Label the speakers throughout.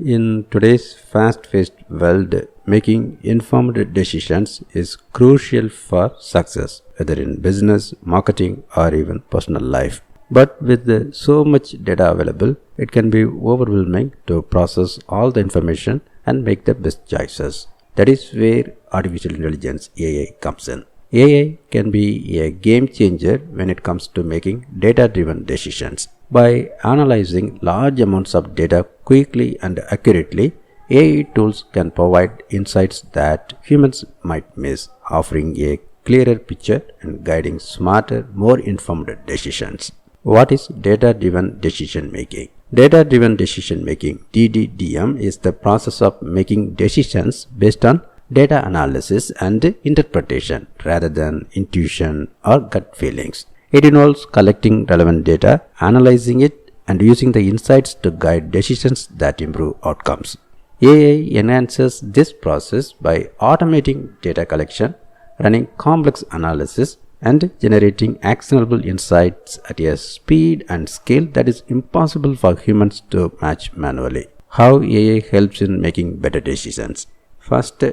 Speaker 1: In today's fast-paced world, making informed decisions is crucial for success, whether in business, marketing, or even personal life. But with so much data available, it can be overwhelming to process all the information and make the best choices. That is where artificial intelligence (AI) comes in. AI can be a game changer when it comes to making data driven decisions. By analyzing large amounts of data quickly and accurately, AI tools can provide insights that humans might miss, offering a clearer picture and guiding smarter, more informed decisions. What is data driven decision making? Data driven decision making (DDDM) is the process of making decisions based on data analysis and interpretation rather than intuition or gut feelings. It involves collecting relevant data, analyzing it, and using the insights to guide decisions that improve outcomes. AI enhances this process by automating data collection, running complex analysis, and generating actionable insights at a speed and scale that is impossible for humans to match manually. How AI helps in making better decisions? First,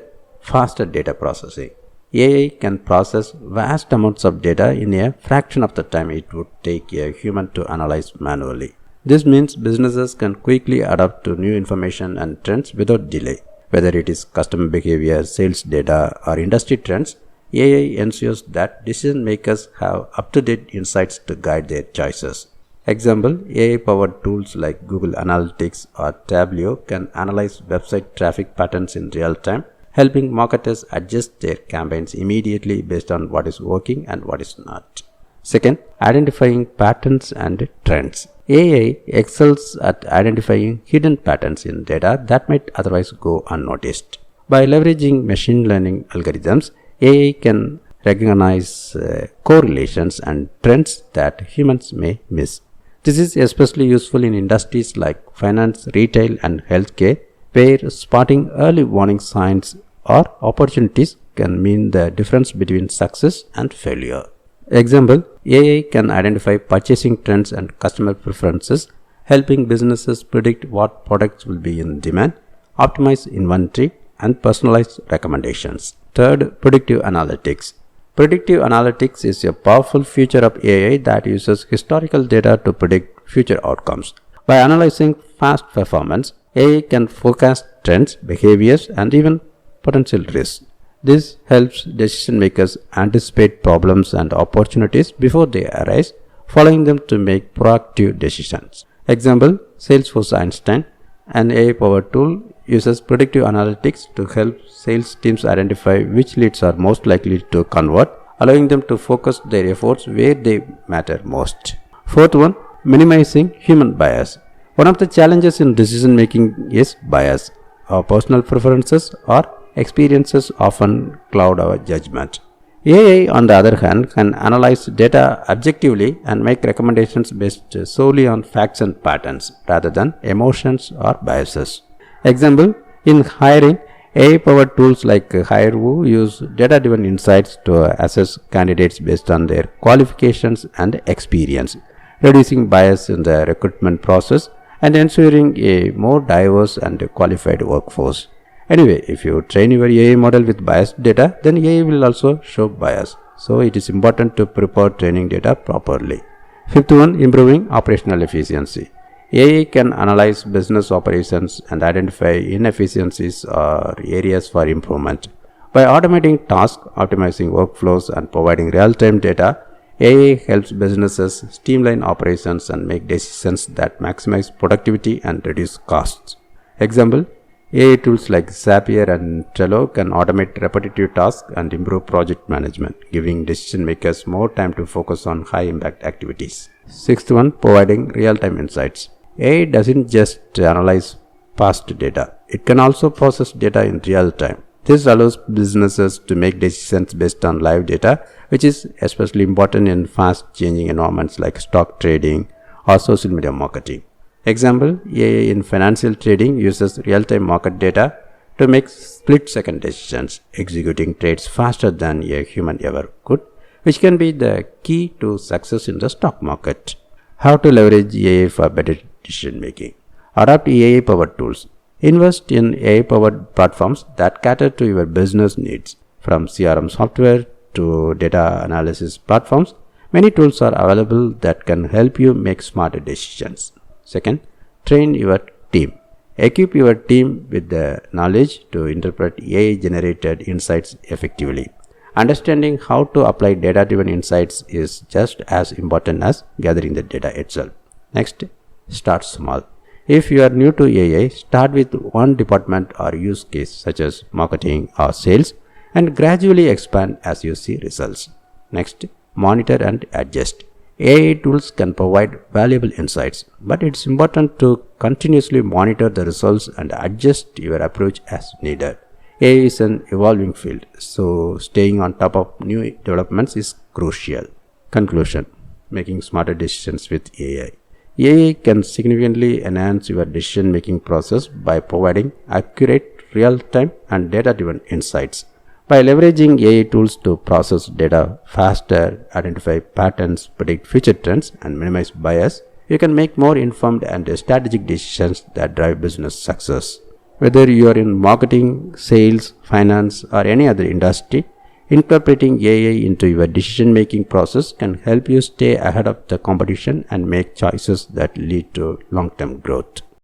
Speaker 1: faster data processing. AI can process vast amounts of data in a fraction of the time it would take a human to analyze manually. This means businesses can quickly adapt to new information and trends without delay. Whether it is customer behavior, sales data, or industry trends, AI ensures that decision makers have up-to-date insights to guide their choices. Example, AI-powered tools like Google Analytics or Tableau can analyze website traffic patterns in real time, helping marketers adjust their campaigns immediately based on what is working and what is not. Second, identifying patterns and trends. AI excels at identifying hidden patterns in data that might otherwise go unnoticed. By leveraging machine learning algorithms, AI can recognize correlations and trends that humans may miss. This is especially useful in industries like finance, retail, and healthcare, where spotting early warning signs or opportunities can mean the difference between success and failure. Example, AI can identify purchasing trends and customer preferences, helping businesses predict what products will be in demand, optimize inventory, and personalize recommendations. Third, predictive analytics. Predictive analytics is a powerful feature of AI that uses historical data to predict future outcomes. By analyzing past performance, AI can forecast trends, behaviors, and even potential risks. This helps decision makers anticipate problems and opportunities before they arise, following them to make proactive decisions. Example, Salesforce Einstein, an AI-powered tool, uses predictive analytics to help sales teams identify which leads are most likely to convert, allowing them to focus their efforts where they matter most. Fourth one, minimizing human bias. One of the challenges in decision making is bias. Our personal preferences or experiences often cloud our judgment. AI, on the other hand, can analyze data objectively and make recommendations based solely on facts and patterns rather than emotions or biases. Example, in hiring, AI-powered tools like HireWoo use data-driven insights to assess candidates based on their qualifications and experience, reducing bias in the recruitment process and ensuring a more diverse and qualified workforce. Anyway, if you train your AI model with biased data, then AI will also show bias. So it is important to prepare training data properly. Fifth one, improving operational efficiency. AI can analyze business operations and identify inefficiencies or areas for improvement. By automating tasks, optimizing workflows, and providing real-time data, AI helps businesses streamline operations and make decisions that maximize productivity and reduce costs. Example, AI tools like Zapier and Trello can automate repetitive tasks and improve project management, giving decision makers more time to focus on high-impact activities. Sixth one, providing real-time insights. AI doesn't just analyze past data, it can also process data in real time. This allows businesses to make decisions based on live data, which is especially important in fast-changing environments like stock trading or social media marketing. Example, AI in financial trading uses real-time market data to make split-second decisions, executing trades faster than a human ever could, which can be the key to success in the stock market. How to leverage AI for better decision making? Adopt AI-powered tools. Invest in AI-powered platforms that cater to your business needs. From CRM software to data analysis platforms, many tools are available that can help you make smarter decisions. Second, train your team. Equip your team with the knowledge to interpret AI-generated insights effectively. Understanding how to apply data-driven insights is just as important as gathering the data itself. Next, start small. If you are new to AI, start with one department or use case such as marketing or sales and gradually expand as you see results. Next, monitor and adjust. AI tools can provide valuable insights, but it's important to continuously monitor the results and adjust your approach as needed. AI is an evolving field, so staying on top of new developments is crucial. Conclusion: making smarter decisions with AI. AI can significantly enhance your decision making process by providing accurate, real time, and data driven insights. By leveraging AI tools to process data faster, identify patterns, predict future trends, and minimize bias, you can make more informed and strategic decisions that drive business success. Whether you are in marketing, sales, finance, or any other industry, incorporating AI into your decision making process can help you stay ahead of the competition and make choices that lead to long term growth.